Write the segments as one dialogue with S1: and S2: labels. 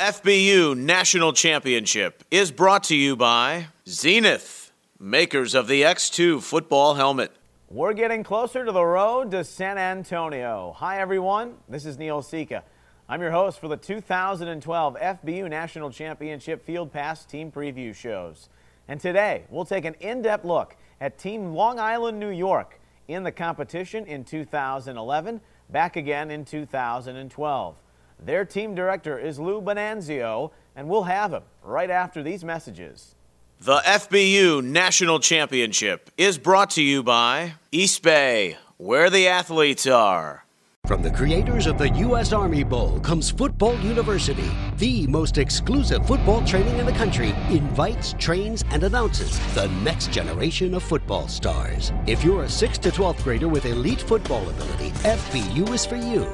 S1: FBU National Championship is brought to you by Zenith, makers of the X2 football helmet.
S2: We're getting closer to the road to San Antonio. Hi, everyone. This is Neil Sika. I'm your host for the 2012 FBU National Championship Field Pass Team Preview shows. And today, we'll take an in-depth look at Team Long Island, New York in the competition in 2011, back again in 2012. Their team director is Lou Bonanzio, and we'll have him right after these messages.
S1: The FBU National Championship is brought to you by East Bay, where the athletes are.
S3: From the creators of the U.S. Army Bowl comes Football University, the most exclusive football training in the country, invites, trains, and announces the next generation of football stars. If you're a 6th to 12th grader with elite football ability, FBU is for you.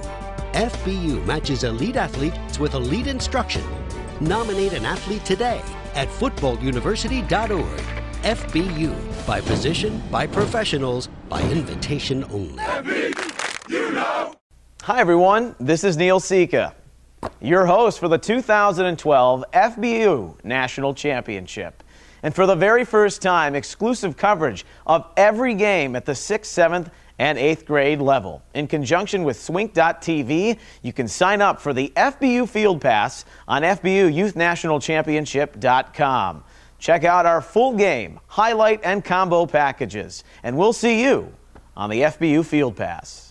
S3: FBU matches elite athletes with elite instruction. Nominate an athlete today at footballuniversity.org. FBU, by position, by professionals, by invitation only.
S4: FBU,
S2: Hi, everyone. This is Neil Sika, your host for the 2012 FBU National Championship. And for the very first time, exclusive coverage of every game at the 6th, 7th, and 8th grade level. In conjunction with Swink.tv, you can sign up for the FBU Field Pass on FBUYouthNationalChampionship.com. Check out our full game, highlight, and combo packages. And we'll see you on the FBU Field Pass.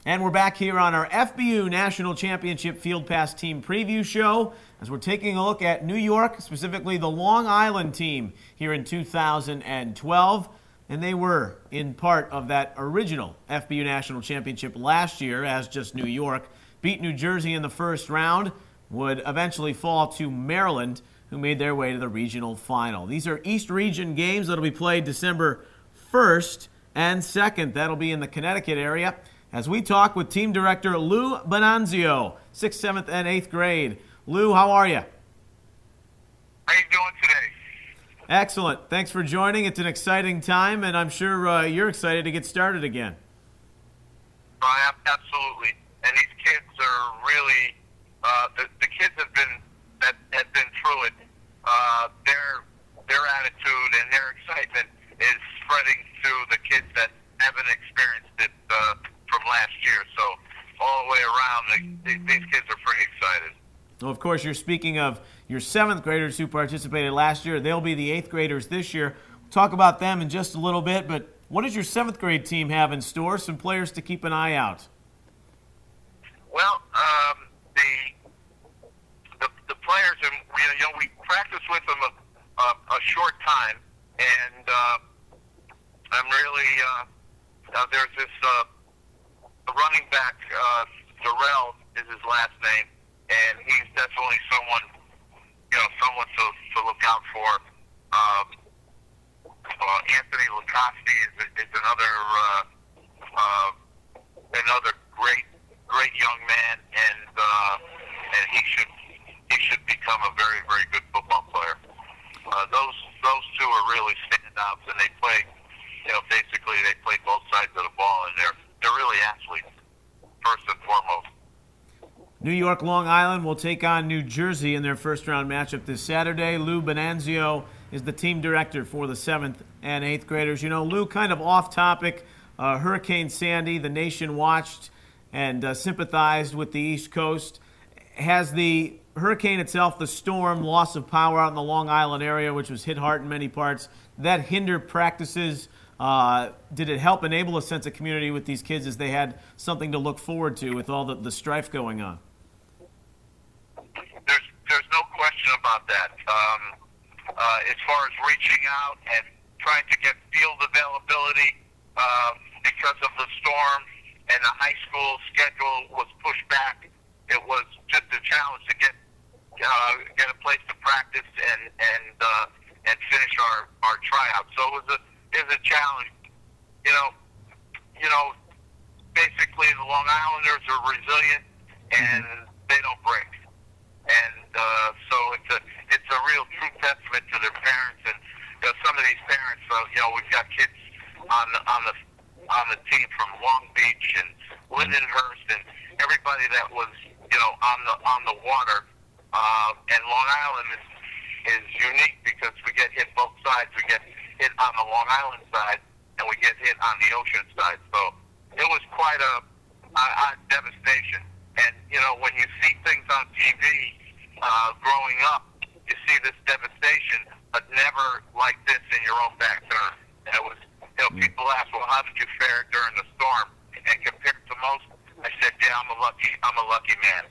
S2: And we're back here on our FBU National Championship Field Pass Team Preview Show as we're taking a look at New York, specifically the Long Island team here in 2012. And they were in part of that original FBU National Championship last year, as just New York. Beat New Jersey in the first round, would eventually fall to Maryland, who made their way to the regional final. These are East Region games that will be played December 1st and 2nd. That'll be in the Connecticut area. As we talk with Team Director Lou Bonanzio, 6th, 7th, and 8th grade. Lou, how are you?
S4: How you doing today?
S2: Excellent. Thanks for joining. It's an exciting time, and I'm sure you're excited to get started again.
S4: Absolutely. And these kids are really, the kids have been through it. Their attitude and their excitement is spreading to the kids that haven't experienced it from last year, so all the way around, these kids are pretty excited.
S2: Well, of course, you're speaking of your 7th graders who participated last year. They'll be the 8th graders this year. We'll talk about them in just a little bit, but what does your 7th grade team have in store? Some players to keep an eye out.
S4: Well, the players, we practice with them a short time, and I'm really there's this. The running back, Darrell is his last name, and he's definitely someone to look out for. Anthony Lacoste is another great young man, and he should become a very, very good football player. Those two are really standouts, and they play, basically they play both sides of the ball, and they're really athletes, first and foremost.
S2: New York, Long Island will take on New Jersey in their first-round matchup this Saturday. Lou Bonanzio is the team director for the 7th and 8th graders. Lou, kind of off-topic, Hurricane Sandy, the nation watched and sympathized with the East Coast. Has the hurricane itself, the storm, loss of power out in the Long Island area, which was hit hard in many parts, did that hinder practices? Did it help enable a sense of community with these kids as they had something to look forward to with all the strife going on?
S4: There's no question about that. As far as reaching out and trying to get field availability because of the storm and the high school schedule was pushed back it was just a challenge to get a place to practice and finish our tryout. So it was a challenge. Basically the Long Islanders are resilient and they don't break. And so it's a real true testament to their parents. And some of these parents, we've got kids on the team from Long Beach and Lindenhurst and everybody that was on the water. And Long Island is unique because we get hit both sides. We get hit on the Long Island side and we get hit on the ocean side. So it was quite a devastation. And when you see things on TV growing up, you see this devastation, but never like this in your own backyard. And it was, people ask, well, how did you fare during the storm? And compared to most, I said, yeah, I'm a lucky man.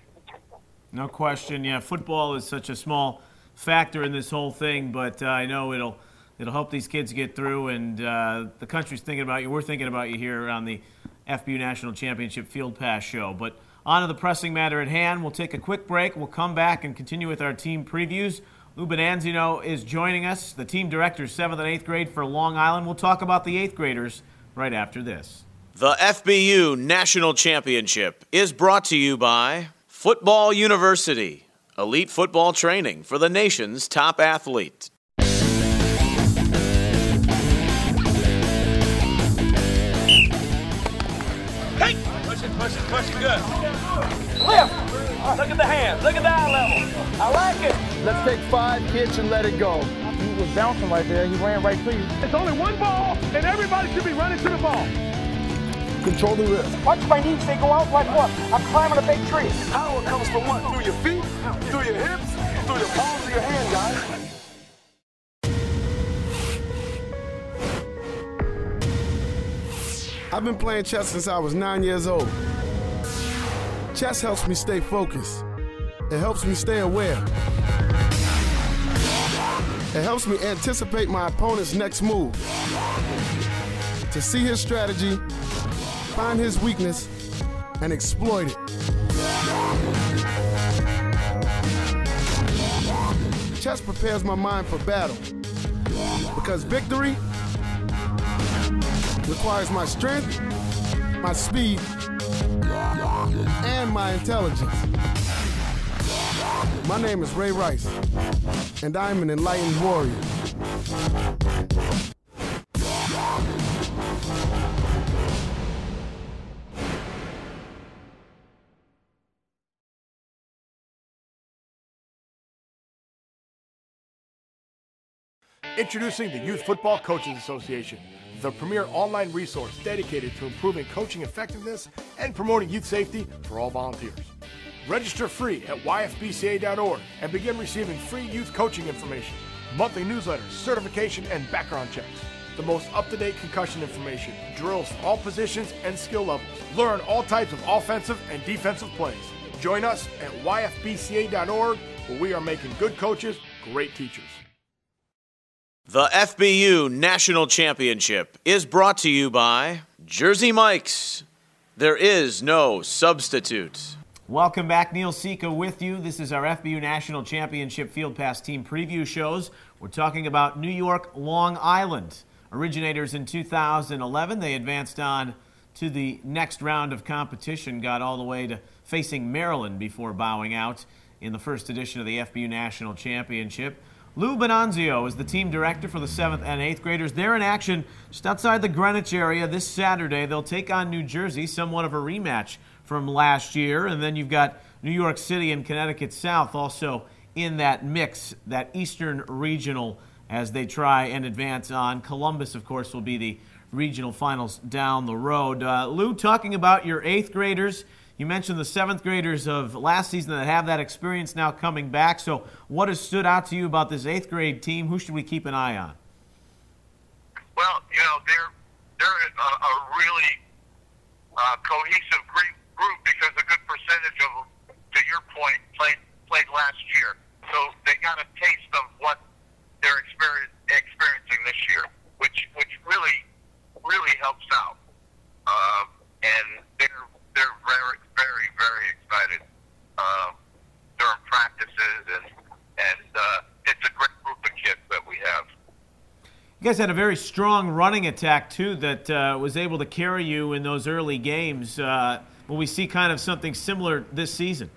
S2: No question. Yeah, football is such a small factor in this whole thing, but I know it'll help these kids get through, and the country's thinking about you. We're thinking about you here on the FBU National Championship Field Pass Show. But on to the pressing matter at hand. We'll take a quick break. We'll come back and continue with our team previews. Lou Bonanzino is joining us, the team director, 7th and 8th grade for Long Island. We'll talk about the 8th graders right after this.
S1: The FBU National Championship is brought to you by Football University, elite football training for the nation's top athlete.
S5: Hey! Push it, good. Lift! Look at the hands, look at the eye level. I like it.
S6: Let's take 5 kicks and let it go.
S7: He was bouncing right there. He ran right to you.
S8: It's only one ball, and everybody should be running to the ball.
S6: Control the wrist.
S7: Watch my knees. They go out like what? I'm climbing a big tree.
S6: Power comes from what? Through your feet, through your hips, through the palms of your hand, guys.
S9: I've been playing chess since I was 9 years old. Chess helps me stay focused. It helps me stay aware. It helps me anticipate my opponent's next move. To see his strategy, find his weakness, and exploit it. Chess prepares my mind for battle. Because victory requires my strength, my speed, and my intelligence. My name is Ray Rice, and I'm an enlightened warrior.
S8: Introducing the Youth Football Coaches Association, the premier online resource dedicated to improving coaching effectiveness and promoting youth safety for all volunteers. Register free at yfbca.org and begin receiving free youth coaching information, monthly newsletters, certification, and background checks. The most up-to-date concussion information, drills for all positions and skill levels. Learn all types of offensive and defensive plays. Join us at yfbca.org, where we are making good coaches great teachers.
S1: The FBU National Championship is brought to you by Jersey Mike's. There is no substitute.
S2: Welcome back. Neil Sika with you. This is our FBU National Championship Field Pass Team Preview shows. We're talking about New York, Long Island. Originators in 2011, they advanced on to the next round of competition, got all the way to facing Maryland before bowing out in the first edition of the FBU National Championship. Lou Bonanzio is the team director for the 7th and 8th graders. They're in action just outside the Greenwich area this Saturday. They'll take on New Jersey, somewhat of a rematch from last year. And then you've got New York City and Connecticut South also in that mix, that Eastern Regional, as they try and advance on. Columbus, of course, will be the regional finals down the road. Lou, talking about your 8th graders, you mentioned the 7th graders of last season that have that experience now coming back. So what has stood out to you about this 8th grade team? Who should we keep an eye on?
S4: Well, they're a really cohesive group because a good percentage of them, to your point, played last year. So they got a taste of what they're experiencing this year, which really helps out. And they're very, very, very excited.
S2: guys had a very strong running attack, too, that was able to carry you in those early games. Will we see kind of something similar this season?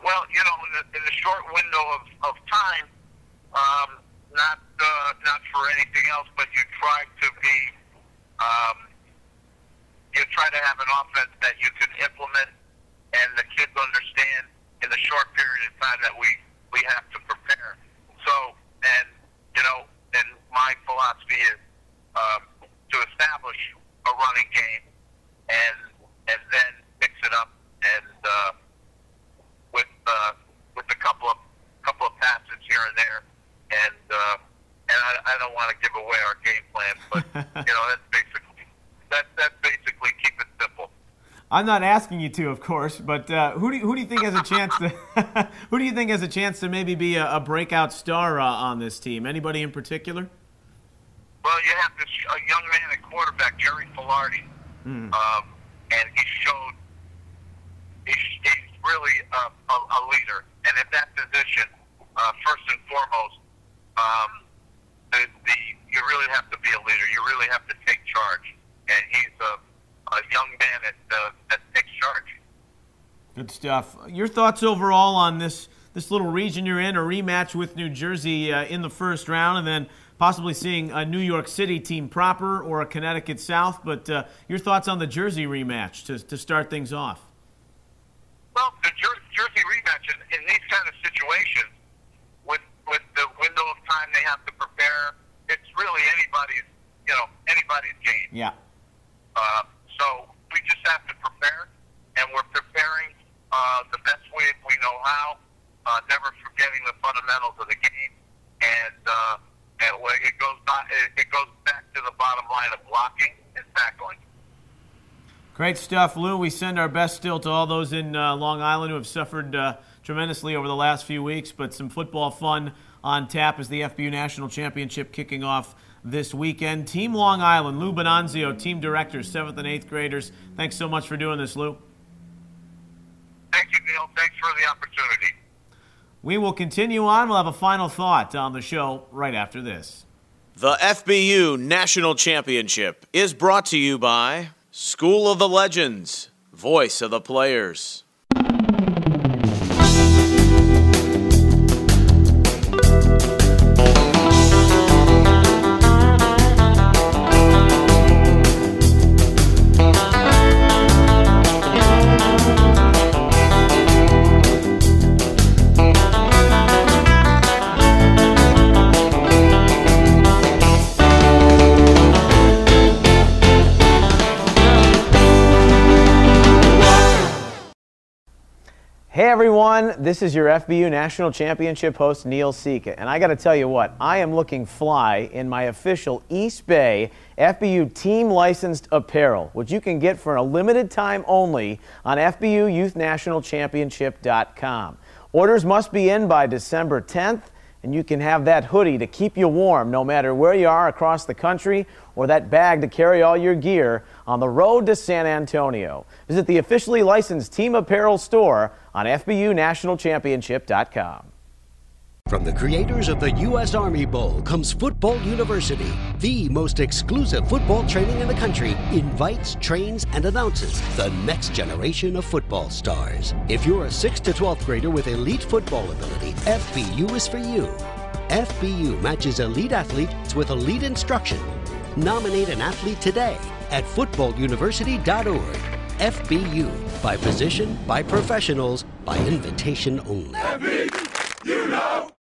S4: Well, in the short window of time, not for anything else, but you try to be, you try to have an offense that you can implement, and the kids understand in the short period of time that we have to prepare. So, and my philosophy is to establish a running game, and then mix it up, and with a couple of passes here and there, and I don't want to give away our game plan, but that's basically keep it simple.
S2: I'm not asking you to, of course, but who do you think has a chance to who do you think has a chance to maybe be a breakout star on this team? Anybody in particular?
S4: Well, you have this young man at quarterback, Jerry Filardi, and he's really a leader. And at that position, first and foremost, you really have to be a leader. You really have to take charge. And he's a young man that takes charge.
S2: Good stuff. Your thoughts overall on this little region you're in, a rematch with New Jersey in the first round, and then possibly seeing a New York City team proper or a Connecticut South. But your thoughts on the Jersey rematch to start things off?
S4: Well, the Jersey rematch in these kind of situations, with the window of time they have to prepare, it's really anybody's game.
S2: Yeah.
S4: So we just have to prepare, and we're preparing the best way we know how, never forgetting the fundamentals of the game, and it goes back to the bottom line of blocking and tackling.
S2: Great stuff, Lou. We send our best still to all those in Long Island who have suffered tremendously over the last few weeks, but some football fun on tap as the FBU National Championship kicking off this weekend. Team Long Island, Lou Bonanzio, team director, 7th and 8th graders. Thanks so much for doing this, Lou.
S4: Thank you, Neil. Thanks for the opportunity.
S2: We will continue on. We'll have a final thought on the show right after this.
S1: The FBU National Championship is brought to you by School of the Legends, voice of the players.
S2: Hey everyone, this is your FBU National Championship host Neil Sika, and I got to tell you what, I am looking fly in my official East Bay FBU team licensed apparel, which you can get for a limited time only on FBUYouthNationalChampionship.com. Orders must be in by December 10th, and you can have that hoodie to keep you warm no matter where you are across the country, or that bag to carry all your gear on the road to San Antonio. Visit the officially licensed team apparel store on FBUNationalChampionship.com.
S3: From the creators of the U.S. Army Bowl comes Football University, the most exclusive football training in the country, invites, trains, and announces the next generation of football stars. If you're a 6th to 12th grader with elite football ability, FBU is for you. FBU matches elite athletes with elite instruction. Nominate an athlete today at footballuniversity.org. FBU, by position, by professionals, by invitation only.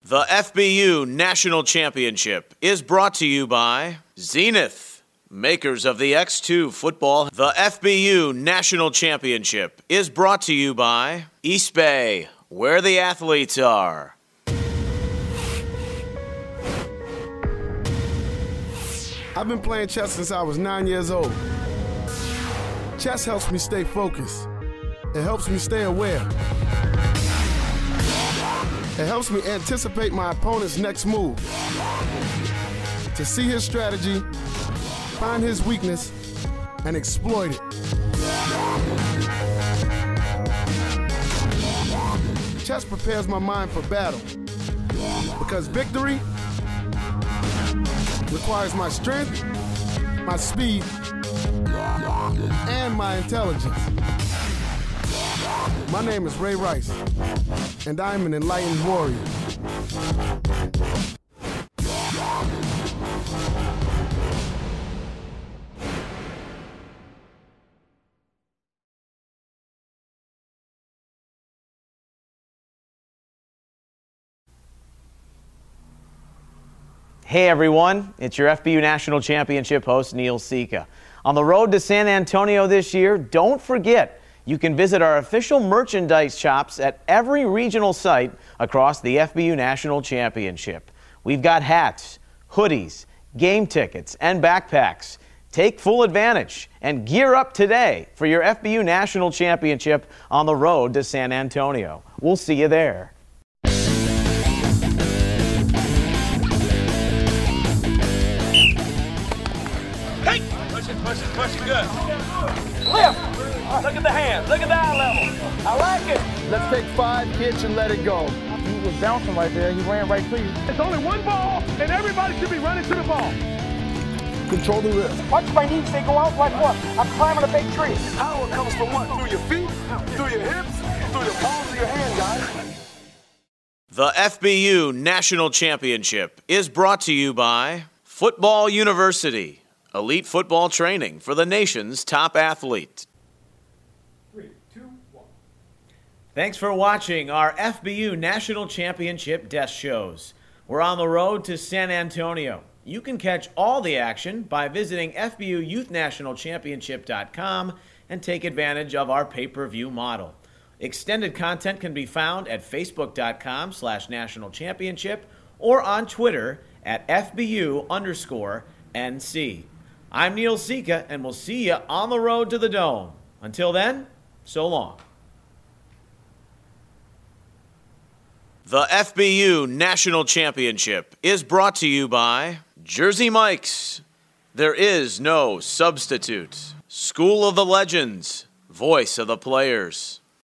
S1: The FBU National Championship is brought to you by Zenith, makers of the X2 football. The FBU National Championship is brought to you by East Bay, where the athletes are.
S9: I've been playing chess since I was 9 years old. Chess helps me stay focused. It helps me stay aware. It helps me anticipate my opponent's next move. To see his strategy, find his weakness, and exploit it. Chess prepares my mind for battle. Because victory requires my strength, my speed, and my intelligence. My name is Ray Rice, and I am an enlightened warrior.
S2: Hey everyone, it's your FBU National Championship host, Neil Sika. On the road to San Antonio this year, don't forget, you can visit our official merchandise shops at every regional site across the FBU National Championship. We've got hats, hoodies, game tickets, and backpacks. Take full advantage and gear up today for your FBU National Championship on the road to San Antonio. We'll see you there.
S5: Push it good. Lift. Look at the hands. Look at the eye level. I like it.
S7: Let's take 5 kicks and let it go. He was bouncing right there. He ran right to you.
S6: It's only one ball, and everybody should be running to the ball.
S7: Control the wrist. Watch my knees. They go out like what? I'm climbing a big tree.
S6: Power comes from what? Through your feet, through your hips, through your palms of your hand, guys.
S1: The FBU National Championship is brought to you by Football University. Elite football training for the nation's top athlete.
S2: 3, 2, 1. Thanks for watching our FBU National Championship desk shows. We're on the road to San Antonio. You can catch all the action by visiting FBUYouthNationalChampionship.com and take advantage of our pay-per-view model. Extended content can be found at Facebook.com/National Championship or on Twitter at FBU_NC. I'm Neil Sika, and we'll see you on the road to the Dome. Until then, so long.
S1: The FBU National Championship is brought to you by Jersey Mike's. There is no substitute. School of the Legends, voice of the players.